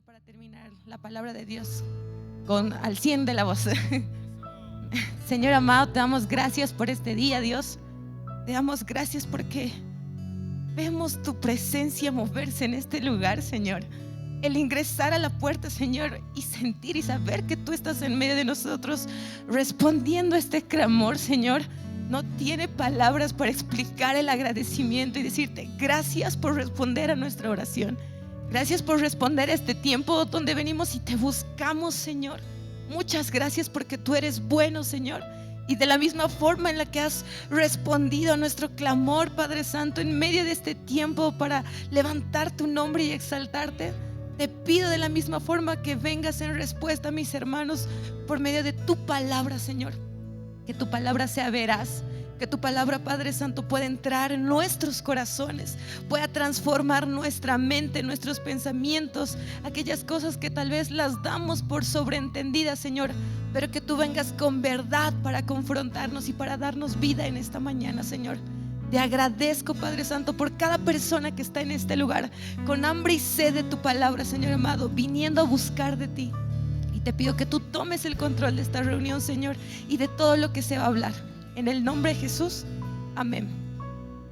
para terminar la palabra de Dios al 100 de la voz. Señor amado, te damos gracias por este día, Dios. Te damos gracias porque vemos tu presencia moverse en este lugar, Señor. El ingresar a la puerta, Señor, y sentir y saber que tú estás en medio de nosotros, respondiendo a este clamor, Señor. No tiene palabras para explicar el agradecimiento y decirte gracias por responder a nuestra oración. Gracias por responder a este tiempo donde venimos y te buscamos, Señor. Muchas gracias porque tú eres bueno, Señor. Y de la misma forma en la que has respondido a nuestro clamor, Padre Santo, en medio de este tiempo para levantar tu nombre y exaltarte, te pido de la misma forma que vengas en respuesta a mis hermanos por medio de tu palabra, Señor. Que tu palabra sea veraz, que tu palabra, Padre Santo, pueda entrar en nuestros corazones, pueda transformar nuestra mente, nuestros pensamientos, aquellas cosas que tal vez las damos por sobreentendidas, Señor, pero que tú vengas con verdad para confrontarnos y para darnos vida en esta mañana, Señor. Te agradezco, Padre Santo, por cada persona que está en este lugar con hambre y sed de tu palabra, Señor amado, viniendo a buscar de ti. Y te pido que tú tomes el control de esta reunión, Señor, y de todo lo que se va a hablar. En el nombre de Jesús, amén.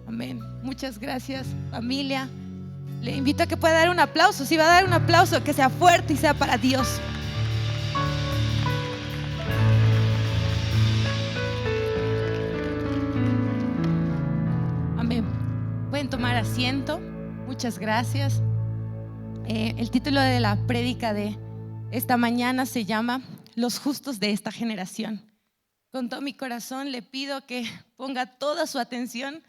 Amén. Muchas gracias, familia. Le invito a que pueda dar un aplauso. Si va a dar un aplauso, que sea fuerte y sea para Dios. Amén. Pueden tomar asiento. Muchas gracias. El título de la prédica de esta mañana se llama Los justos de esta generación. Con todo mi corazón le pido que ponga toda su atención.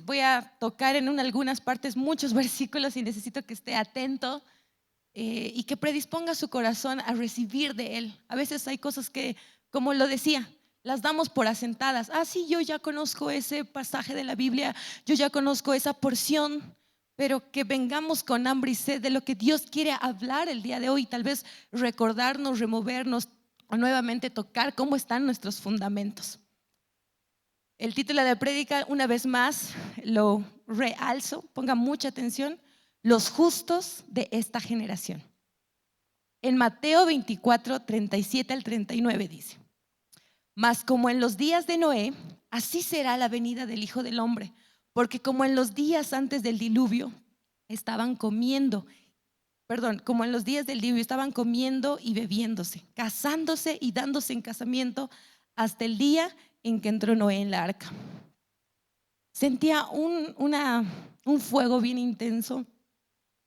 Voy a tocar en algunas partes muchos versículos y necesito que esté atento y que predisponga su corazón a recibir de él. A veces hay cosas que, como lo decía, las damos por asentadas. Sí, yo ya conozco ese pasaje de la Biblia, yo ya conozco esa porción, pero que vengamos con hambre y sed de lo que Dios quiere hablar el día de hoy. Tal vez recordarnos, removernos, o nuevamente tocar cómo están nuestros fundamentos. El título de la prédica, una vez más, lo realzo, ponga mucha atención: los justos de esta generación. En Mateo 24, 37 al 39 dice: mas como en los días de Noé, así será la venida del Hijo del Hombre, porque como en los días antes del diluvio como en los días del diluvio estaban comiendo y bebiéndose, casándose y dándose en casamiento hasta el día en que entró Noé en la arca. Sentía un fuego bien intenso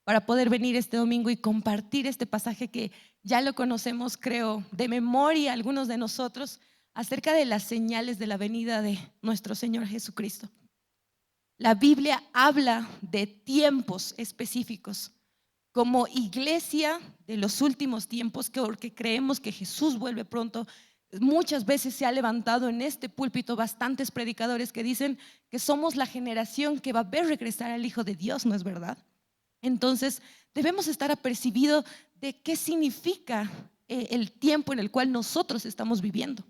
para poder venir este domingo y compartir este pasaje que ya lo conocemos, creo, de memoria algunos de nosotros, acerca de las señales de la venida de nuestro Señor Jesucristo. La Biblia habla de tiempos específicos. Como iglesia de los últimos tiempos, porque creemos que Jesús vuelve pronto, muchas veces se ha levantado en este púlpito bastantes predicadores que dicen que somos la generación que va a ver regresar al Hijo de Dios, ¿no es verdad? Entonces debemos estar apercibidos de qué significa el tiempo en el cual nosotros estamos viviendo.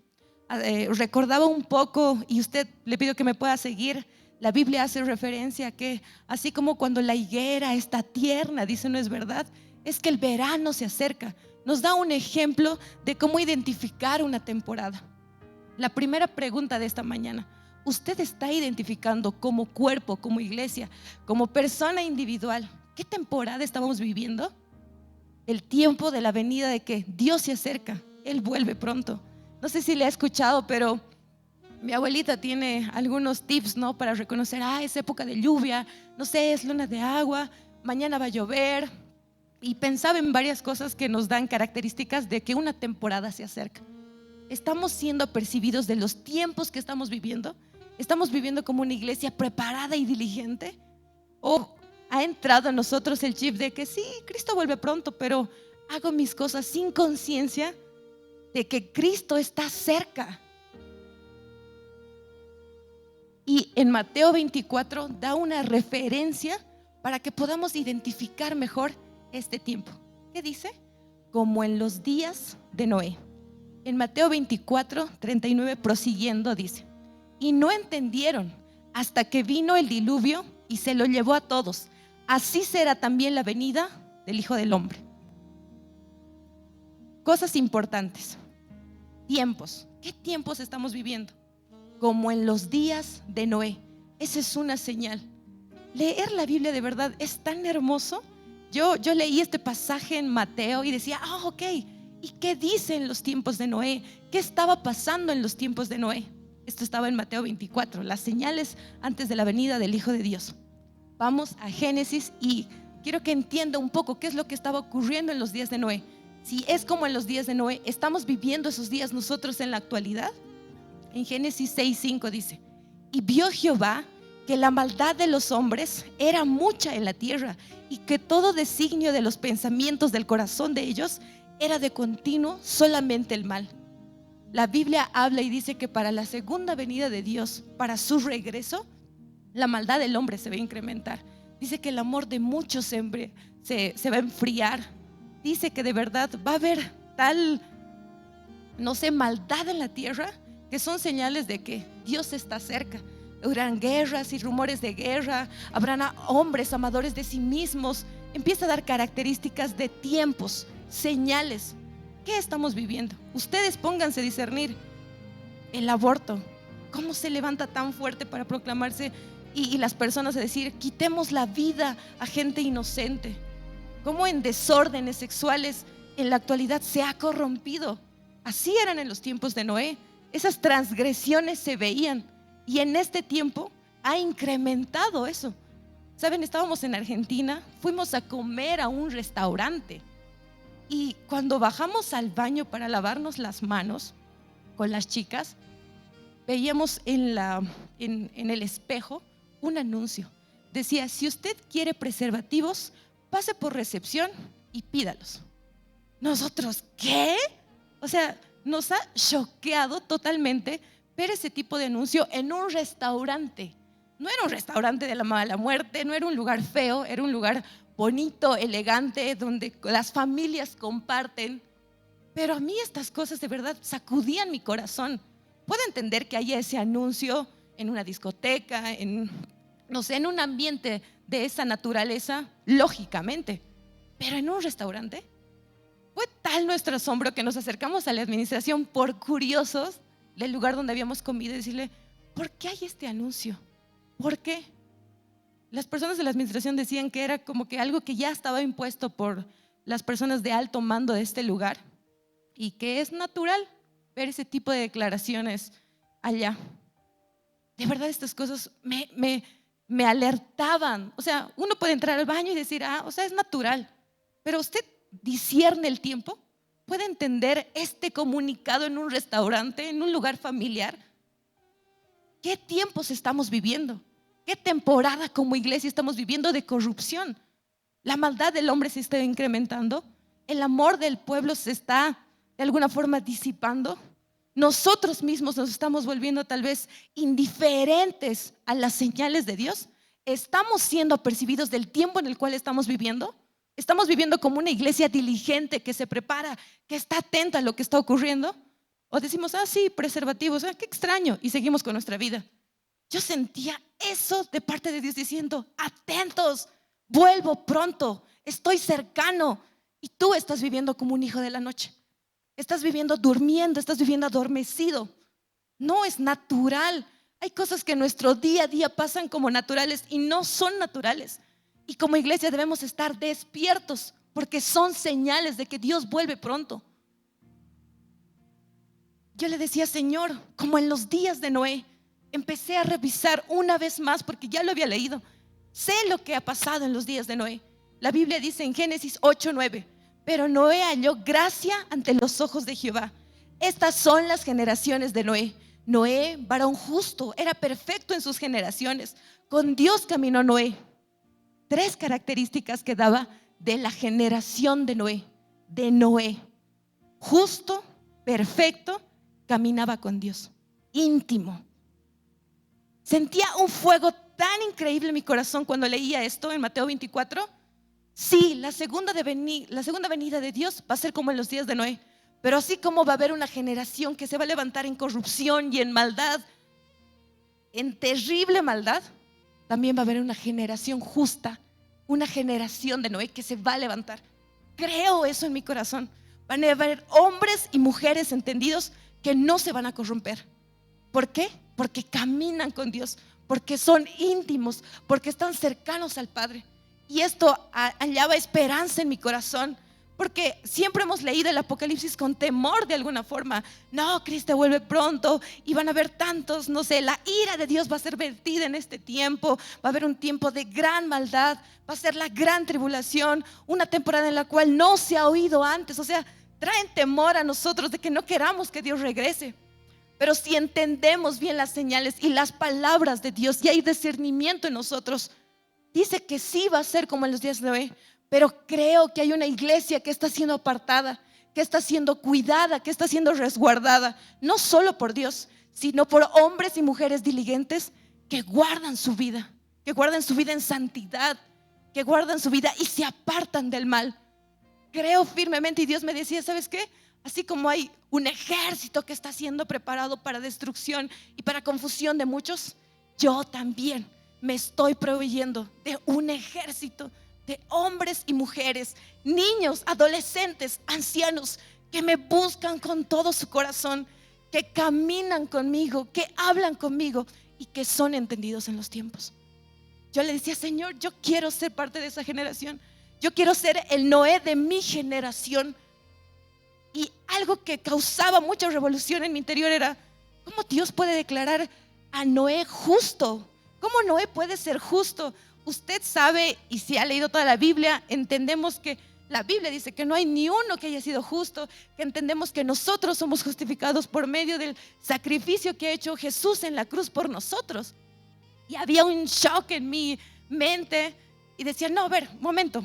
Recordaba un poco, y usted le pido que me pueda seguir. La Biblia hace referencia a que así como cuando la higuera está tierna, dice, ¿no es verdad? Es que el verano se acerca. Nos da un ejemplo de cómo identificar una temporada. La primera pregunta de esta mañana: ¿usted está identificando como cuerpo, como iglesia, como persona individual, qué temporada estamos viviendo? El tiempo de la venida de que Dios se acerca, Él vuelve pronto. No sé si le ha escuchado, pero mi abuelita tiene algunos tips, ¿no? Para reconocer, es época de lluvia, no sé, es luna de agua, mañana va a llover. Y pensaba en varias cosas que nos dan características de que una temporada se acerca. ¿Estamos siendo apercibidos de los tiempos que estamos viviendo? ¿Estamos viviendo como una iglesia preparada y diligente? ¿O ha entrado en nosotros el chip de que sí, Cristo vuelve pronto, pero hago mis cosas sin conciencia de que Cristo está cerca? Y en Mateo 24 da una referencia para que podamos identificar mejor este tiempo. ¿Qué dice? Como en los días de Noé. En Mateo 24, 39 prosiguiendo dice: y no entendieron hasta que vino el diluvio y se lo llevó a todos. Así será también la venida del Hijo del Hombre. cosas importantes. Tiempos. ¿Qué tiempos estamos viviendo? Como en los días de Noé. Esa es una señal. Leer la Biblia de verdad es tan hermoso. Yo leí este pasaje en Mateo y decía, ok, ¿y qué dice en los tiempos de Noé? ¿Qué estaba pasando en los tiempos de Noé? Esto estaba en Mateo 24, las señales antes de la venida del Hijo de Dios. Vamos a Génesis y quiero que entienda un poco qué es lo que estaba ocurriendo en los días de Noé. Si es como en los días de Noé, ¿estamos viviendo esos días nosotros en la actualidad? En Génesis 6:5 dice: y vio Jehová que la maldad de los hombres era mucha en la tierra, y que todo designio de los pensamientos del corazón de ellos era de continuo solamente el mal. La Biblia habla y dice que para la segunda venida de Dios, para su regreso, la maldad del hombre se va a incrementar. Dice que el amor de muchos se va a enfriar. Dice que de verdad va a haber tal, no sé, maldad en la tierra, que son señales de que Dios está cerca. Habrán guerras y rumores de guerra, habrán hombres amadores de sí mismos. Empieza a dar características de tiempos, señales. ¿Qué estamos viviendo? Ustedes pónganse a discernir. El aborto, ¿cómo se levanta tan fuerte para proclamarse y las personas a decir, quitemos la vida a gente inocente? ¿Cómo en desórdenes sexuales en la actualidad se ha corrompido? Así eran en los tiempos de Noé. Esas transgresiones se veían, y en este tiempo ha incrementado eso. Saben, estábamos en Argentina, fuimos a comer a un restaurante, y cuando bajamos al baño para lavarnos las manos con las chicas, veíamos en el espejo un anuncio. Decía: si usted quiere preservativos, pase por recepción y pídalos. Nosotros, ¿qué? O sea, nos ha choqueado totalmente ver ese tipo de anuncio en un restaurante. No era un restaurante de la mala muerte, no era un lugar feo, era un lugar bonito, elegante, donde las familias comparten. Pero a mí estas cosas de verdad sacudían mi corazón. Puedo entender que haya ese anuncio en una discoteca, no sé, en un ambiente de esa naturaleza, lógicamente. Pero en un restaurante, fue tal nuestro asombro que nos acercamos a la administración por curiosos del lugar donde habíamos comido y decirle: ¿por qué hay este anuncio? ¿Por qué? Las personas de la administración decían que era como que algo que ya estaba impuesto por las personas de alto mando de este lugar, y que es natural ver ese tipo de declaraciones allá. De verdad, estas cosas me alertaban. O sea, uno puede entrar al baño y decir, o sea, es natural, pero usted discierne el tiempo. ¿Puede entender este comunicado en un restaurante, en un lugar familiar? ¿Qué tiempos estamos viviendo? ¿Qué temporada como iglesia estamos viviendo de corrupción? La maldad del hombre se está incrementando. El amor del pueblo se está de alguna forma disipando. Nosotros mismos nos estamos volviendo tal vez indiferentes a las señales de Dios. ¿Estamos siendo apercibidos del tiempo en el cual estamos viviendo? ¿Estamos viviendo como una iglesia diligente que se prepara, que está atenta a lo que está ocurriendo? ¿O decimos, sí, preservativos, qué extraño, y seguimos con nuestra vida? Yo sentía eso de parte de Dios diciendo: atentos, vuelvo pronto, estoy cercano. Y tú estás viviendo como un hijo de la noche. Estás viviendo durmiendo, estás viviendo adormecido. No es natural. Hay cosas que en nuestro día a día pasan como naturales y no son naturales. Y como iglesia debemos estar despiertos, porque son señales de que Dios vuelve pronto. Yo le decía: Señor, como en los días de Noé. Empecé a revisar una vez más, porque ya lo había leído. Sé lo que ha pasado en los días de Noé. La Biblia dice en Génesis 8:9: pero Noé halló gracia ante los ojos de Jehová. Estas son las generaciones de Noé. Noé, varón justo, era perfecto en sus generaciones. Con Dios caminó Noé. 3 características que daba de la generación de Noé. De Noé: justo, perfecto, caminaba con Dios, íntimo. Sentía un fuego tan increíble en mi corazón cuando leía esto en Mateo 24. Sí, la segunda venida de Dios va a ser como en los días de Noé, pero así como va a haber una generación que se va a levantar en corrupción y en maldad, en terrible maldad, también va a haber una generación justa, una generación de Noé que se va a levantar. Creo eso en mi corazón, Van a haber hombres y mujeres entendidos que no se van a corromper. ¿Por qué? Porque caminan con Dios, porque son íntimos, porque están cercanos al Padre. Y esto hallaba esperanza en mi corazón, porque siempre hemos leído el Apocalipsis con temor de alguna forma. No, Cristo vuelve pronto y van a haber tantos, no sé, la ira de Dios va a ser vertida en este tiempo. Va a haber un tiempo de gran maldad, va a ser la gran tribulación, una temporada en la cual no se ha oído antes. O sea, traen temor a nosotros de que no queramos que Dios regrese. Pero si entendemos bien las señales y las palabras de Dios y hay discernimiento en nosotros, dice que sí va a ser como en los días de hoy. Pero creo que hay una iglesia que está siendo apartada, que está siendo cuidada, que está siendo resguardada, no solo por Dios, sino por hombres y mujeres diligentes que guardan su vida en santidad, que guardan su vida y se apartan del mal. Creo firmemente, y Dios me decía, ¿sabes qué? Así como hay un ejército que está siendo preparado para destrucción y para confusión de muchos, yo también me estoy proveyendo de un ejército de hombres y mujeres, niños, adolescentes, ancianos, que me buscan con todo su corazón, que caminan conmigo, que hablan conmigo y que son entendidos en los tiempos. Yo le decía, Señor, yo quiero ser parte de esa generación. Yo quiero ser el Noé de mi generación. Y algo que causaba mucha revolución en mi interior era, ¿cómo Dios puede declarar a Noé justo? ¿Cómo Noé puede ser justo? Usted sabe, y si ha leído toda la Biblia, entendemos que la Biblia dice que no hay ni uno que haya sido justo, que entendemos que nosotros somos justificados por medio del sacrificio que ha hecho Jesús en la cruz por nosotros. Y había un shock en mi mente y decía, no, a ver, momento,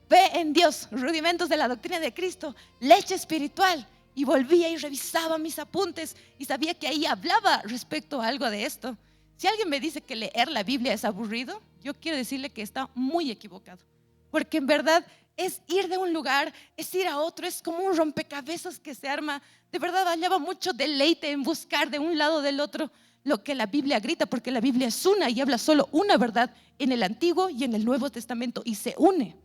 ve en Dios, rudimentos de la doctrina de Cristo, leche espiritual. Y volvía y revisaba mis apuntes y sabía que ahí hablaba respecto a algo de esto. Si alguien me dice que leer la Biblia es aburrido, yo quiero decirle que está muy equivocado, porque en verdad es ir de un lugar, es ir a otro, es como un rompecabezas que se arma. De verdad hallaba mucho deleite en buscar de un lado del otro lo que la Biblia grita, porque la Biblia es una y habla solo una verdad en el Antiguo y en el Nuevo Testamento y se une.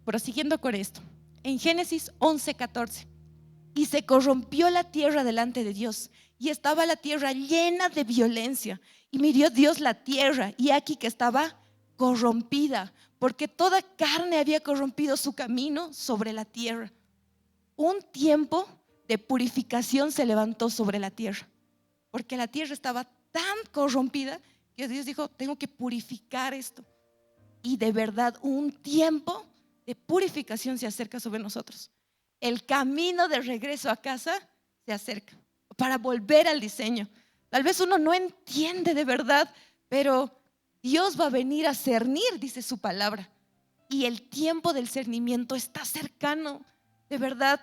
Prosiguiendo con esto, en Génesis 11:14, y se corrompió la tierra delante de Dios, y estaba la tierra llena de violencia, y miró Dios la tierra, y aquí que estaba corrompida, porque toda carne había corrompido su camino sobre la tierra. Un tiempo de purificación se levantó sobre la tierra, porque la tierra estaba tan corrompida que Dios dijo, tengo que purificar esto. Y de verdad, un tiempo de purificación se acerca sobre nosotros. El camino de regreso a casa se acerca para volver al diseño. Tal vez uno no entiende de verdad, pero Dios va a venir a cernir, dice su palabra. Y el tiempo del cernimiento está cercano. De verdad,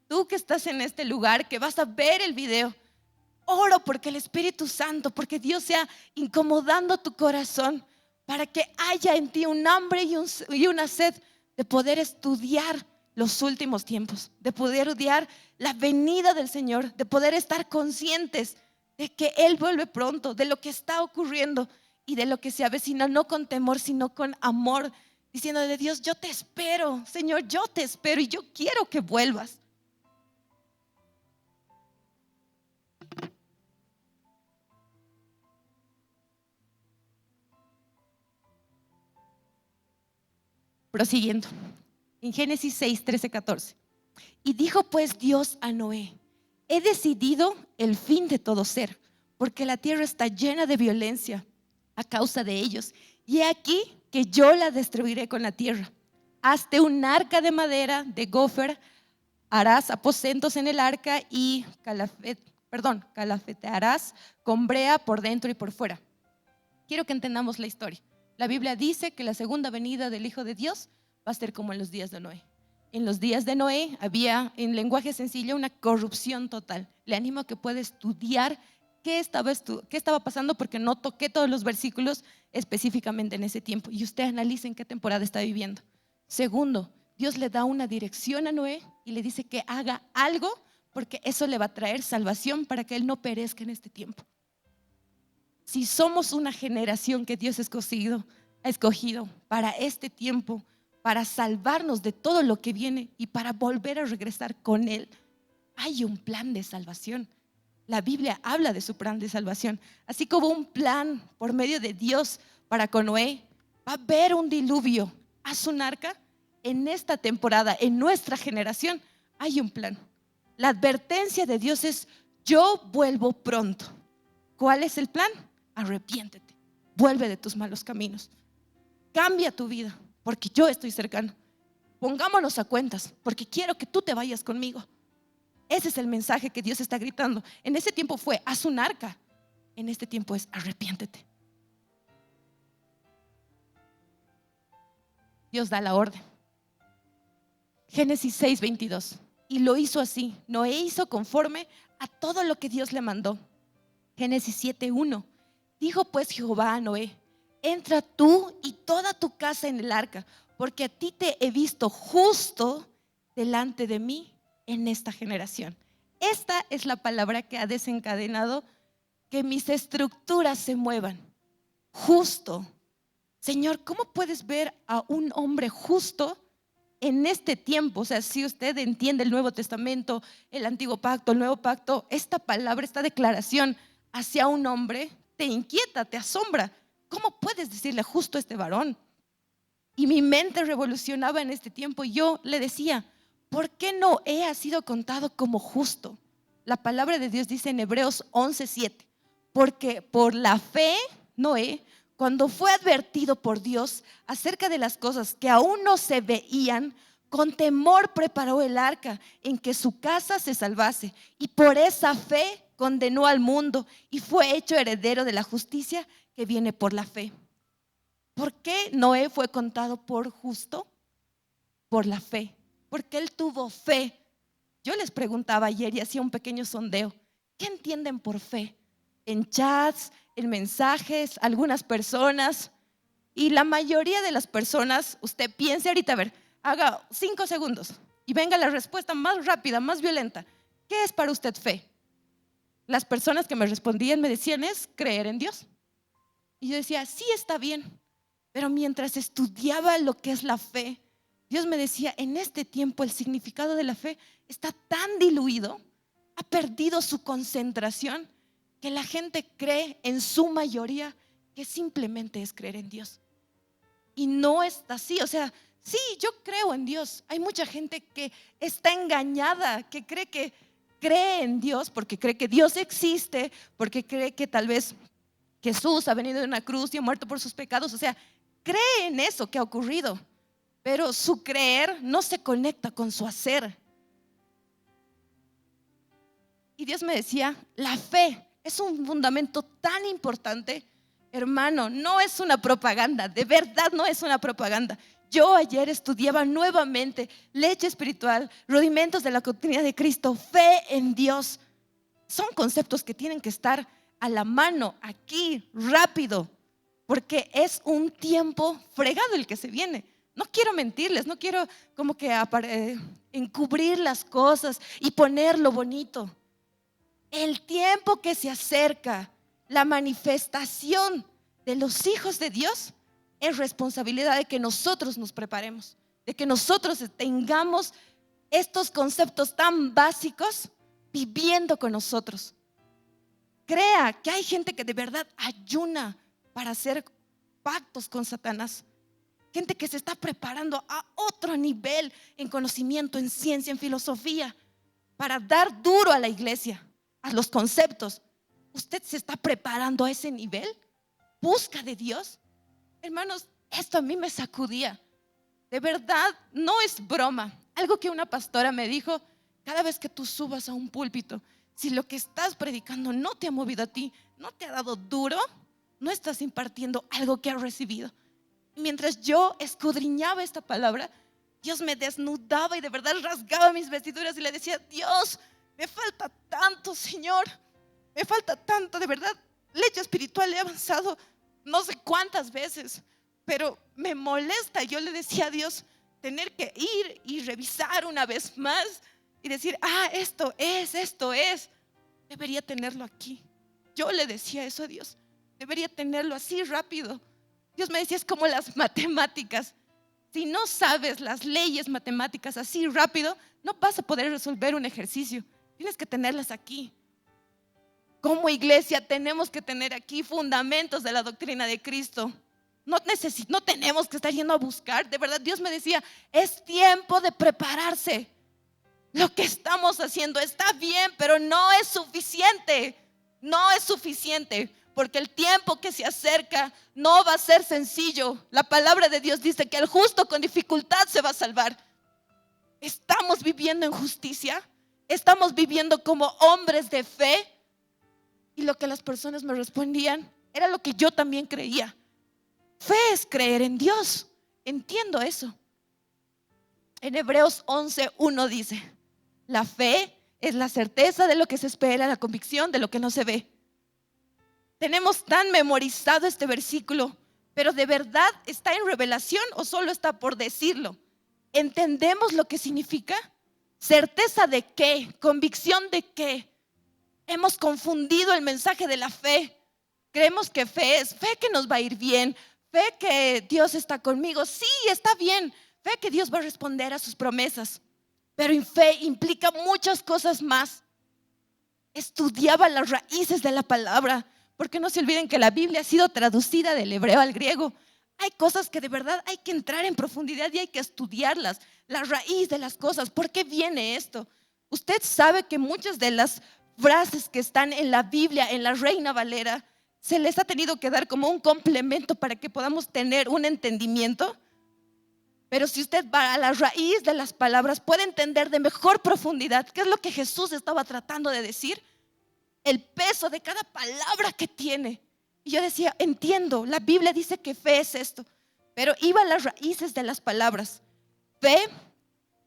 tú que estás en este lugar, que vas a ver el video, oro porque el Espíritu Santo, porque Dios sea incomodando tu corazón, para que haya en ti un hambre y una sed de poder estudiar los últimos tiempos, de poder estudiar la venida del Señor, de poder estar conscientes de que Él vuelve pronto, de lo que está ocurriendo y de lo que se avecina, no con temor, sino con amor, diciendo de Dios, yo te espero, Señor, yo te espero y yo quiero que vuelvas. Prosiguiendo, en Génesis 6, 13, 14. Y dijo pues Dios a Noé, he decidido el fin de todo ser, porque la tierra está llena de violencia a causa de ellos. Y he aquí que yo la destruiré con la tierra. Hazte un arca de madera de gofer, harás aposentos en el arca y calafetearás con brea por dentro y por fuera. Quiero que entendamos la historia. La Biblia dice que la segunda venida del Hijo de Dios va a ser como en los días de Noé. En los días de Noé había, en lenguaje sencillo, una corrupción total. Le animo a que pueda estudiar qué estaba pasando, porque no toqué todos los versículos específicamente en ese tiempo. Y usted analice en qué temporada está viviendo. Segundo, Dios le da una dirección a Noé y le dice que haga algo, porque eso le va a traer salvación para que él no perezca en este tiempo. Si somos una generación que Dios ha escogido para este tiempo, para salvarnos de todo lo que viene y para volver a regresar con Él. Hay un plan de salvación. La Biblia habla de su plan de salvación. Así como un plan por medio de Dios para con Noé, va a haber un diluvio. Haz un arca. En esta temporada, en nuestra generación, hay un plan. La advertencia de Dios es: yo vuelvo pronto. ¿Cuál es el plan? Arrepiéntete, vuelve de tus malos caminos, cambia tu vida, porque yo estoy cercano. Pongámonos a cuentas, porque quiero que tú te vayas conmigo. Ese es el mensaje que Dios está gritando. En ese tiempo fue: haz un arca. En este tiempo es: arrepiéntete. Dios da la orden. Génesis 6:22. Y lo hizo así. Noé hizo conforme a todo lo que Dios le mandó. Génesis 7:1. Dijo pues Jehová a Noé: entra tú y toda tu casa en el arca, porque a ti te he visto justo delante de mí en esta generación. Esta es la palabra que ha desencadenado que mis estructuras se muevan. Justo. Señor, ¿cómo puedes ver a un hombre justo en este tiempo? O sea, si usted entiende el Nuevo Testamento, el Antiguo Pacto, el Nuevo Pacto, esta palabra, esta declaración hacia un hombre te inquieta, te asombra. ¿Cómo puedes decirle justo a este varón? Y mi mente revolucionaba en este tiempo y yo le decía: ¿por qué Noé ha sido contado como justo? La palabra de Dios dice en Hebreos 11:7, porque por la fe Noé, cuando fue advertido por Dios acerca de las cosas que aún no se veían, con temor preparó el arca en que su casa se salvase, y por esa fe condenó al mundo y fue hecho heredero de la justicia que viene por la fe. ¿Por qué Noé fue contado por justo? Por la fe, porque él tuvo fe. Yo les preguntaba ayer y hacía un pequeño sondeo: ¿qué entienden por fe? En chats, en mensajes, algunas personas. Y la mayoría de las personas, usted piense ahorita, a ver, haga 5 segundos y venga la respuesta más rápida, más violenta. ¿Qué es para usted fe? Las personas que me respondían me decían: es creer en Dios. Y yo decía: sí, está bien. Pero mientras estudiaba lo que es la fe, Dios me decía: en este tiempo el significado de la fe está tan diluido, ha perdido su concentración, que la gente cree en su mayoría que simplemente es creer en Dios. Y no está así. O sea, sí, yo creo en Dios. Hay mucha gente que está engañada, que cree en Dios porque cree que Dios existe, porque cree que tal vez Jesús ha venido de una cruz y ha muerto por sus pecados. O sea, cree en eso que ha ocurrido, pero su creer no se conecta con su hacer. Y Dios me decía: la fe es un fundamento tan importante. Hermano, no es una propaganda, de verdad no es una propaganda. Yo ayer estudiaba nuevamente leche espiritual, rudimentos de la doctrina de Cristo, fe en Dios. Son conceptos que tienen que estar a la mano, aquí, rápido, porque es un tiempo fregado el que se viene. No quiero mentirles, no quiero como que encubrir las cosas y ponerlo bonito. El tiempo que se acerca, la manifestación de los hijos de Dios, es responsabilidad de que nosotros nos preparemos, de que nosotros tengamos estos conceptos tan básicos viviendo con nosotros. Crea que hay gente que de verdad ayuna para hacer pactos con Satanás. Gente que se está preparando a otro nivel en conocimiento, en ciencia, en filosofía, para dar duro a la iglesia, a los conceptos. ¿Usted se está preparando a ese nivel? ¿Busca de Dios? Hermanos, esto a mí me sacudía. De verdad, no es broma. Algo que una pastora me dijo: cada vez que tú subas a un púlpito, si lo que estás predicando no te ha movido a ti, no te ha dado duro, no estás impartiendo algo que has recibido. Mientras yo escudriñaba esta palabra, Dios me desnudaba y de verdad rasgaba mis vestiduras y le decía: Dios, me falta tanto, Señor, me falta tanto, de verdad. Leche espiritual he avanzado no sé cuántas veces, pero me molesta. Yo le decía a Dios tener que ir y revisar una vez más y decir: esto es, debería tenerlo aquí. Yo le decía eso a Dios: debería tenerlo así rápido. Dios me decía: es como las matemáticas. Si no sabes las leyes matemáticas así rápido, no vas a poder resolver un ejercicio. Tienes que tenerlas aquí. Como iglesia tenemos que tener aquí fundamentos de la doctrina de Cristo. No tenemos que estar yendo a buscar. De verdad, Dios me decía, es tiempo de prepararse. Lo que estamos haciendo está bien, pero no es suficiente. No es suficiente, porque el tiempo que se acerca no va a ser sencillo. La palabra de Dios dice que el justo con dificultad se va a salvar. ¿Estamos viviendo en justicia? ¿Estamos viviendo como hombres de fe? Y lo que las personas me respondían era lo que yo también creía. Fe es creer en Dios. Entiendo eso. En Hebreos 11:1 dice, la fe es la certeza de lo que se espera, la convicción de lo que no se ve. Tenemos tan memorizado este versículo, pero ¿de verdad está en revelación o solo está por decirlo? ¿Entendemos lo que significa? ¿Certeza de qué? ¿Convicción de qué? Hemos confundido el mensaje de la fe. Creemos que fe es fe que nos va a ir bien, fe que Dios está conmigo. Sí, está bien. Fe que Dios va a responder a sus promesas. Pero en fe implica muchas cosas más. Estudiaba las raíces de la palabra, porque no se olviden que la Biblia ha sido traducida del hebreo al griego. Hay cosas que de verdad hay que entrar en profundidad y hay que estudiarlas. La raíz de las cosas. ¿Por qué viene esto? Usted sabe que muchas de las frases que están en la Biblia, en la Reina Valera, se les ha tenido que dar como un complemento para que podamos tener un entendimiento. Pero si usted va a la raíz de las palabras, puede entender de mejor profundidad qué es lo que Jesús estaba tratando de decir, el peso de cada palabra que tiene. Y yo decía, entiendo, la Biblia dice que fe es esto, pero iba a las raíces de las palabras. Fe,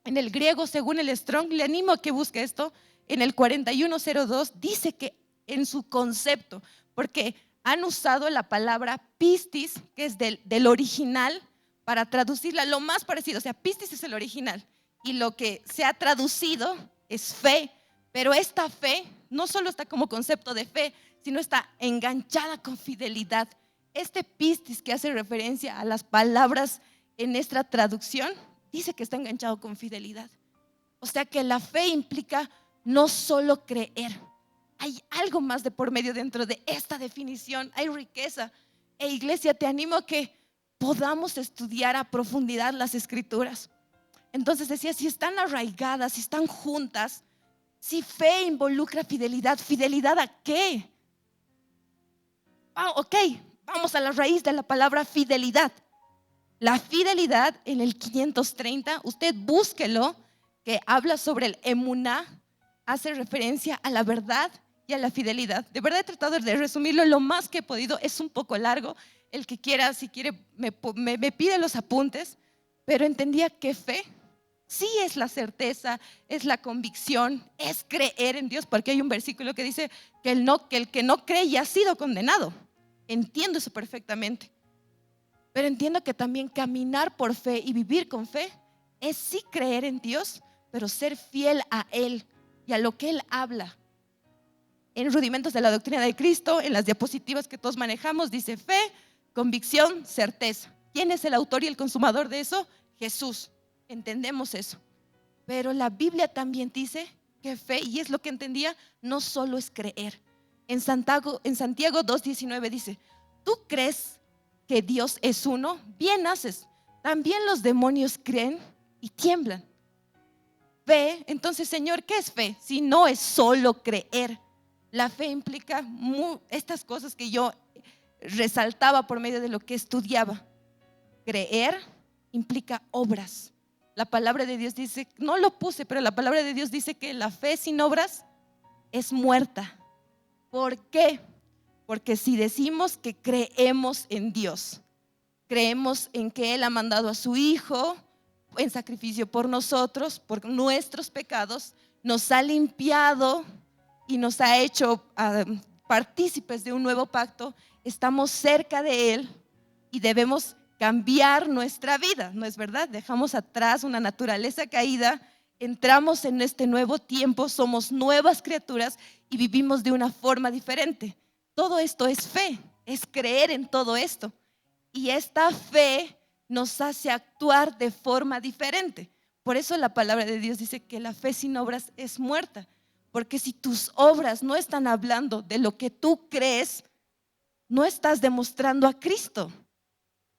en el griego, según el Strong, le animo a que busque esto, en el 4102 dice que en su concepto, porque han usado la palabra pistis, que es del original, para traducirla lo más parecido. O sea, pistis es el original y lo que se ha traducido es fe. Pero esta fe no solo está como concepto de fe, sino está enganchada con fidelidad. Este pistis que hace referencia a las palabras en nuestra traducción, dice que está enganchado con fidelidad. O sea que la fe implica no solo creer. Hay algo más de por medio dentro de esta definición. Hay riqueza. Iglesia, te animo a que podamos estudiar a profundidad las escrituras. Entonces decía, si están arraigadas, si están juntas, si fe involucra fidelidad, ¿fidelidad a qué? Ok, vamos a la raíz de la palabra fidelidad. La fidelidad en el 530, usted búsquelo, que habla sobre el emuná, hace referencia a la verdad y a la fidelidad. De verdad he tratado de resumirlo lo más que he podido, es un poco largo. El que quiera, si quiere, me pide los apuntes, pero entendía que fe sí es la certeza, es la convicción, es creer en Dios, porque hay un versículo que dice que el que no cree ya ha sido condenado. Entiendo eso perfectamente, pero entiendo que también caminar por fe y vivir con fe es sí creer en Dios, pero ser fiel a Él y a lo que Él habla. En Rudimentos de la Doctrina de Cristo, en las diapositivas que todos manejamos, dice fe, convicción, certeza. ¿Quién es el autor y el consumador de eso? Jesús. Entendemos eso. Pero la Biblia también dice que fe, y es lo que entendía, no solo es creer. En Santiago 2:19 dice, ¿tú crees que Dios es uno? Bien haces. También los demonios creen y tiemblan. Fe, entonces, Señor, ¿qué es fe? Si no es solo creer. La fe implica estas cosas que yo resaltaba por medio de lo que estudiaba. Creer implica obras. La palabra de Dios dice, no lo puse, pero la palabra de Dios dice que la fe sin obras es muerta. ¿Por qué? Porque si decimos que creemos en Dios, creemos en que Él ha mandado a su Hijo en sacrificio por nosotros, por nuestros pecados, nos ha limpiado y nos ha hecho partícipes de un nuevo pacto, estamos cerca de Él y debemos cambiar nuestra vida, ¿no es verdad? Dejamos atrás una naturaleza caída, entramos en este nuevo tiempo, somos nuevas criaturas y vivimos de una forma diferente. Todo esto es fe, es creer en todo esto. Y esta fe nos hace actuar de forma diferente. Por eso la palabra de Dios dice que la fe sin obras es muerta. Porque si tus obras no están hablando de lo que tú crees, no estás demostrando a Cristo.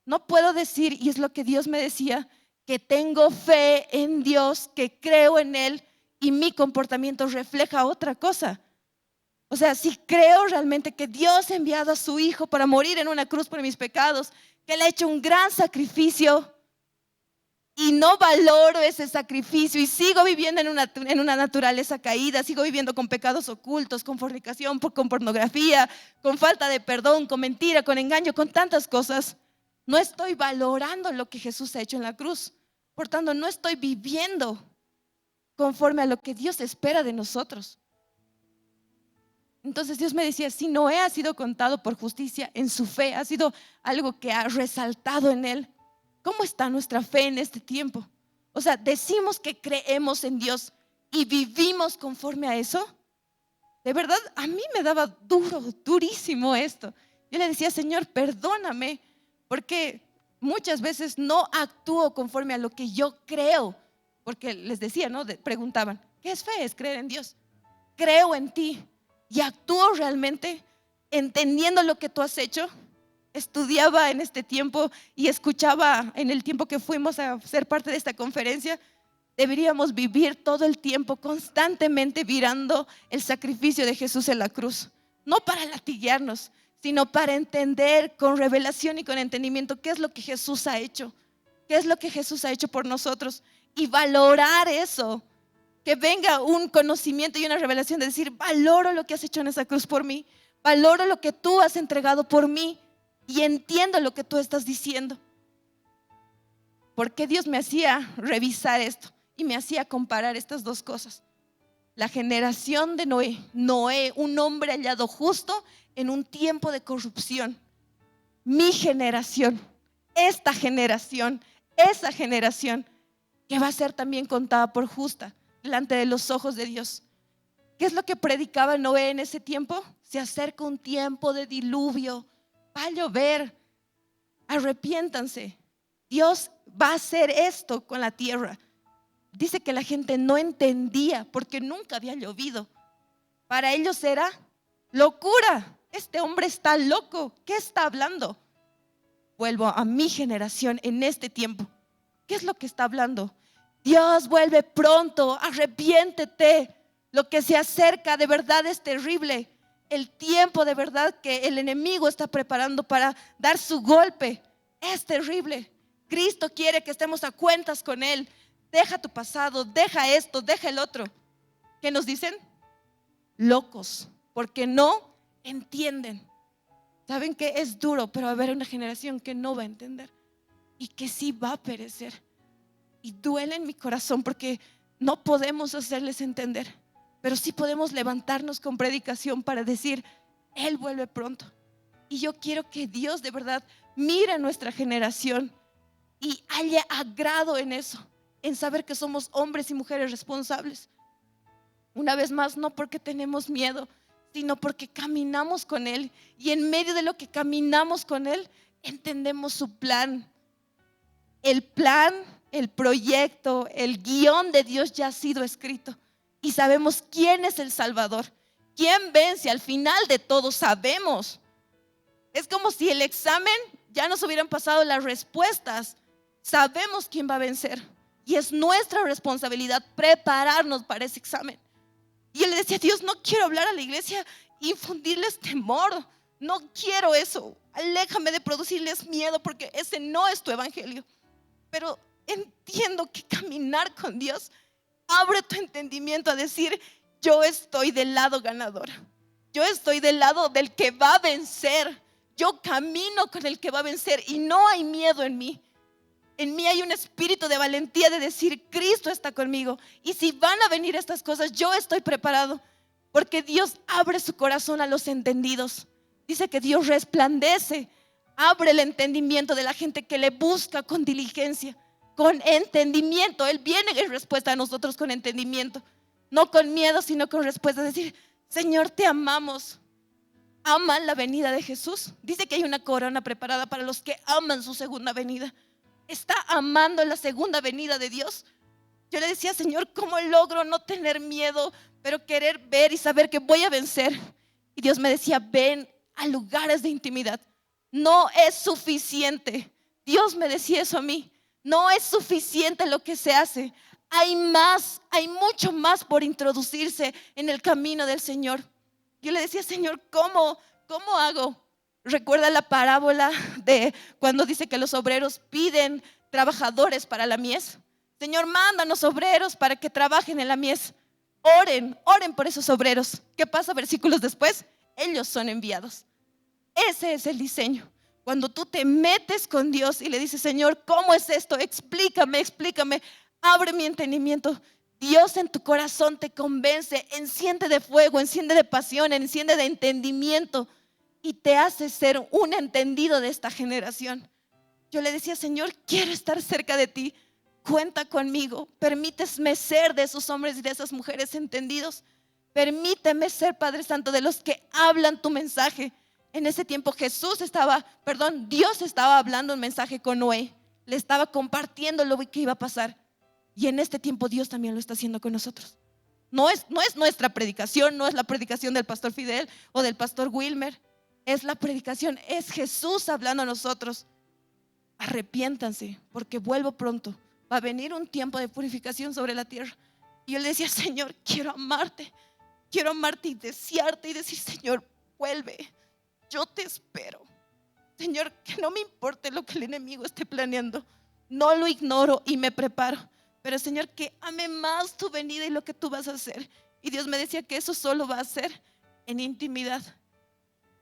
No puedo decir, y es lo que Dios me decía, que tengo fe en Dios, que creo en Él y mi comportamiento refleja otra cosa. O sea, si creo realmente que Dios ha enviado a su Hijo para morir en una cruz por mis pecados, que Él ha hecho un gran sacrificio y no valoro ese sacrificio y sigo viviendo en una naturaleza caída, sigo viviendo con pecados ocultos, con fornicación, con pornografía, con falta de perdón, con mentira, con engaño, con tantas cosas, no estoy valorando lo que Jesús ha hecho en la cruz. Por tanto, no estoy viviendo conforme a lo que Dios espera de nosotros. Entonces Dios me decía, si Noé ha sido contado por justicia en su fe, ha sido algo que ha resaltado en él, ¿cómo está nuestra fe en este tiempo? O sea, decimos que creemos en Dios y vivimos conforme a eso. De verdad, a mí me daba durísimo esto. Yo le decía, Señor, perdóname, porque muchas veces no actúo conforme a lo que yo creo. Porque les decía, ¿no? Preguntaban, ¿qué es fe? Es creer en Dios. Creo en ti y actúo realmente entendiendo lo que tú has hecho. Estudiaba en este tiempo y escuchaba en el tiempo que fuimos a ser parte de esta conferencia. Deberíamos vivir todo el tiempo constantemente mirando el sacrificio de Jesús en la cruz, no para latiguearnos, sino para entender con revelación y con entendimiento qué es lo que Jesús ha hecho, qué es lo que Jesús ha hecho por nosotros y valorar eso. Que venga un conocimiento y una revelación de decir, valoro lo que has hecho en esa cruz por mí, valoro lo que tú has entregado por mí y entiendo lo que tú estás diciendo. Porque Dios me hacía revisar esto y me hacía comparar estas dos cosas. La generación de Noé, un hombre hallado justo en un tiempo de corrupción. Mi generación, esta generación, esa generación que va a ser también contada por justa delante de los ojos de Dios. ¿Qué es lo que predicaba Noé en ese tiempo? Se acerca un tiempo de diluvio, va a llover, arrepiéntanse. Dios va a hacer esto con la tierra. Dice que la gente no entendía porque nunca había llovido. Para ellos era locura. Este hombre está loco. ¿Qué está hablando? Vuelvo a mi generación en este tiempo. ¿Qué es lo que está hablando? Dios vuelve pronto, arrepiéntete. Lo que se acerca de verdad es terrible. El tiempo de verdad que el enemigo está preparando para dar su golpe es terrible. Cristo quiere que estemos a cuentas con Él. Deja tu pasado, deja esto, deja el otro. ¿Qué nos dicen? Locos, porque no entienden. Saben que es duro, pero va a haber una generación que no va a entender y que sí va a perecer. Y duele en mi corazón porque no podemos hacerles entender, pero sí podemos levantarnos con predicación para decir, Él vuelve pronto. Y yo quiero que Dios de verdad mire a nuestra generación y haya agrado en eso, en saber que somos hombres y mujeres responsables. Una vez más, no porque tenemos miedo, sino porque caminamos con Él. Y en medio de lo que caminamos con Él, entendemos su plan. El plan, el proyecto, el guión de Dios ya ha sido escrito. Y sabemos quién es el Salvador, quién vence. Al final de todo sabemos. Es como si el examen ya nos hubieran pasado las respuestas. Sabemos quién va a vencer. Y es nuestra responsabilidad prepararnos para ese examen. Y él le decía, Dios, no quiero hablar a la iglesia, infundirles temor. No quiero eso. Aléjame de producirles miedo porque ese no es tu evangelio. Pero entiendo que caminar con Dios abre tu entendimiento a decir, yo estoy del lado ganador. Yo estoy del lado del que va a vencer. Yo camino con el que va a vencer y no hay miedo en mí. En mí hay un espíritu de valentía de decir, Cristo está conmigo. Y si van a venir estas cosas, yo estoy preparado. Porque Dios abre su corazón a los entendidos. Dice que Dios resplandece, abre el entendimiento de la gente que le busca con diligencia, con entendimiento. Él viene en respuesta a nosotros con entendimiento. No con miedo, sino con respuesta. Es decir, Señor, te amamos. ¿Aman la venida de Jesús? Dice que hay una corona preparada para los que aman su segunda venida. está amando la segunda venida de Dios. Yo le decía, Señor, ¿cómo logro no tener miedo, pero querer ver y saber que voy a vencer? Y Dios me decía, ven a lugares de intimidad. No es suficiente. Dios me decía eso a mí. No es suficiente lo que se hace. Hay más, hay mucho más por introducirse en el camino del Señor. Yo le decía, Señor, ¿cómo hago? Recuerda la parábola de cuando dice que los obreros piden trabajadores para la mies. Señor, mándanos obreros para que trabajen en la mies. Oren por esos obreros. ¿Qué pasa? Versículos después, ellos son enviados. Ese es el diseño. Cuando tú te metes con Dios y le dices, Señor, ¿cómo es esto? Explícame, abre mi entendimiento. Dios en tu corazón te convence, enciende de fuego, enciende de pasión, enciende de entendimiento y te hace ser un entendido de esta generación. Yo le decía, Señor, quiero estar cerca de ti. Cuenta conmigo, permíteme ser de esos hombres y de esas mujeres entendidos. Permíteme ser, Padre Santo, de los que hablan tu mensaje. En ese tiempo Dios estaba hablando un mensaje con Noé. Le estaba compartiendo lo que iba a pasar. Y en este tiempo Dios también lo está haciendo con nosotros. No es nuestra predicación, no es la predicación del pastor Fidel o del pastor Wilmer. Es la predicación, es Jesús hablando a nosotros. Arrepiéntanse, porque vuelvo pronto. Va a venir un tiempo de purificación sobre la tierra. Y yo le decía, Señor, quiero amarte y desearte y decir, Señor, vuelve, yo te espero. Señor, que no me importe lo que el enemigo esté planeando, no lo ignoro y me preparo, pero Señor, que ame más tu venida y lo que tú vas a hacer. Y Dios me decía que eso solo va a ser en intimidad.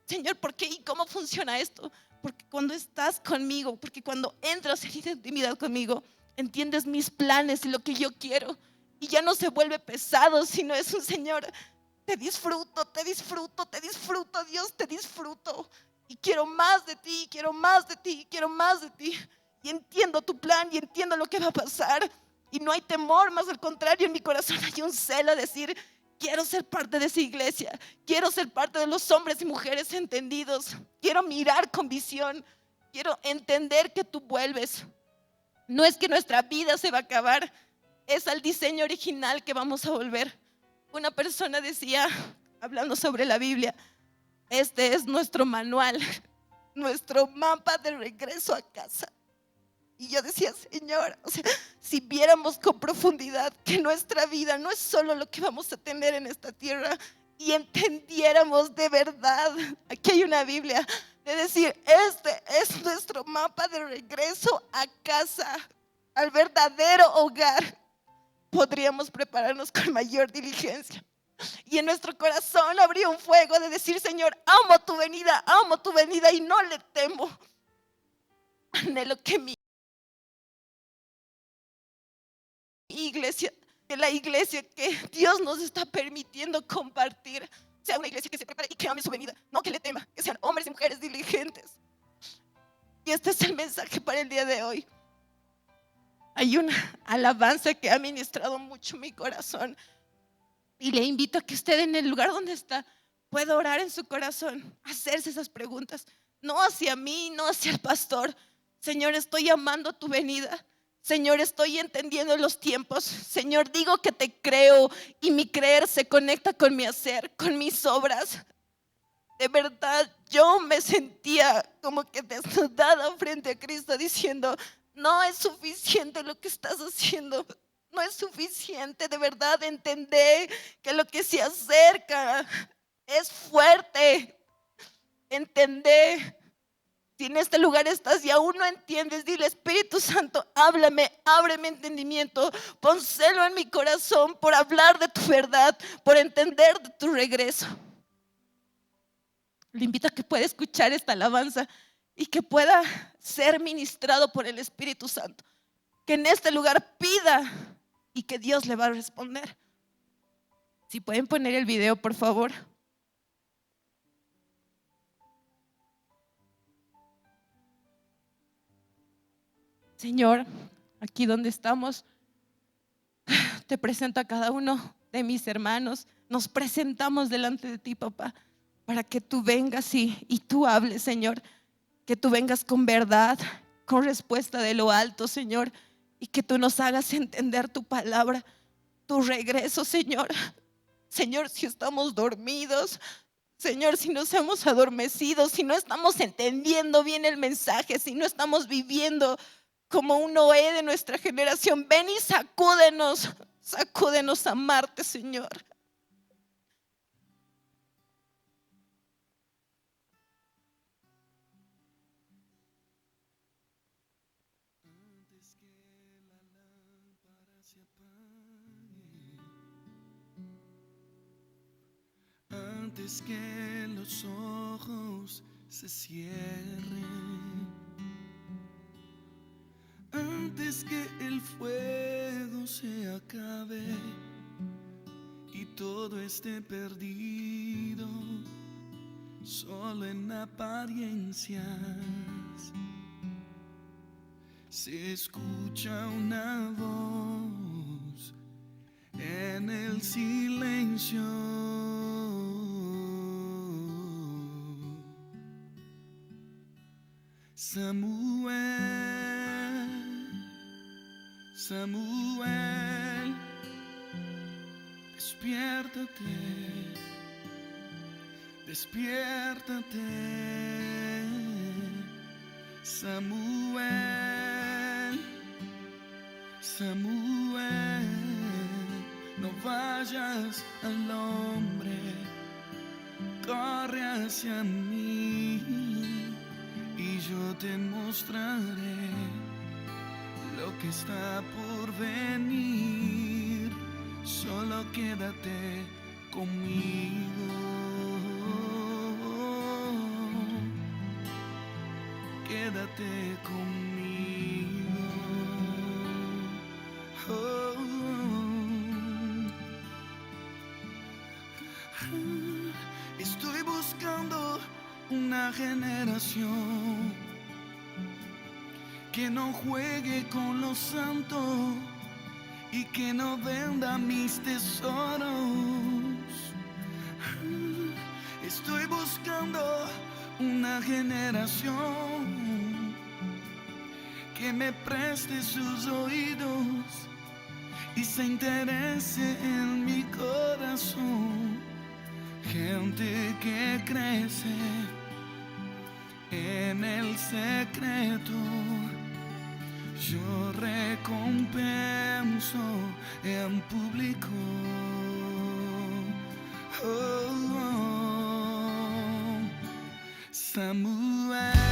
Señor, ¿por qué y cómo funciona esto? Porque cuando estás conmigo, porque cuando entras en intimidad conmigo, entiendes mis planes y lo que yo quiero. Y ya no se vuelve pesado, sino es un Señor, te disfruto, Dios, te disfruto. Y quiero más de ti, quiero más de ti, quiero más de ti. Y entiendo tu plan y entiendo lo que va a pasar. Y no hay temor, más al contrario, en mi corazón hay un celo a decir, quiero ser parte de esa iglesia, quiero ser parte de los hombres y mujeres entendidos, quiero mirar con visión, quiero entender que tú vuelves. No es que nuestra vida se va a acabar, es al diseño original que vamos a volver. Una persona decía, hablando sobre la Biblia, este es nuestro manual, nuestro mapa de regreso a casa. Y yo decía, Señor, si viéramos con profundidad que nuestra vida no es solo lo que vamos a tener en esta tierra, y entendiéramos de verdad, aquí hay una Biblia, de decir, este es nuestro mapa de regreso a casa, al verdadero hogar, podríamos prepararnos con mayor diligencia. Y en nuestro corazón habría un fuego de decir, Señor, amo tu venida y no le temo. Anhelo que mi iglesia, que la iglesia que Dios nos está permitiendo compartir, sea una iglesia que se prepare y que ame su venida, no que le tema, que sean hombres y mujeres diligentes. Y este es el mensaje para el día de hoy. Hay una alabanza que ha ministrado mucho mi corazón y le invito a que usted en el lugar donde está pueda orar en su corazón, hacerse esas preguntas, no hacia mí, no hacia el pastor. Señor, estoy amando tu venida. Señor, estoy entendiendo los tiempos. Señor, digo que te creo y mi creer se conecta con mi hacer, con mis obras. De verdad, yo me sentía como que desnudada frente a Cristo diciendo, no es suficiente lo que estás haciendo. No es suficiente, de verdad, entender que lo que se acerca es fuerte. Entender. Si en este lugar estás y aún no entiendes, dile, Espíritu Santo, háblame, ábreme entendimiento, pon celo en mi corazón por hablar de tu verdad, por entender de tu regreso. Le invito a que pueda escuchar esta alabanza y que pueda ser ministrado por el Espíritu Santo. Que en este lugar pida y que Dios le va a responder. Si pueden poner el video, por favor. Señor, aquí donde estamos, te presento a cada uno de mis hermanos. Nos presentamos delante de ti, papá, para que tú vengas y tú hables, Señor. Que tú vengas con verdad, con respuesta de lo alto, Señor, y que tú nos hagas entender tu palabra, tu regreso, Señor. Señor, si estamos dormidos, Señor, si nos hemos adormecido, si no estamos entendiendo bien el mensaje, si no estamos viviendo como un Noé de nuestra generación, ven y sacúdenos, sacúdenos a amarte, Señor. Antes que la lámpara se apague, antes que los ojos se cierren, antes que el fuego se acabe y todo esté perdido, solo en apariencias, se escucha una voz en el silencio. Samuel, Samuel, despiértate, despiértate. Samuel, Samuel, no vayas al hombre, corre hacia mí y yo te mostraré lo que está por venir. Solo quédate conmigo, quédate conmigo. Oh. Estoy buscando una generación que no juegue con los santos y que no venda mis tesoros. Estoy buscando una generación que me preste sus oídos y se interese en mi corazón. Gente que crece en el secreto, yo recompenso en público. Oh, oh. Samuel.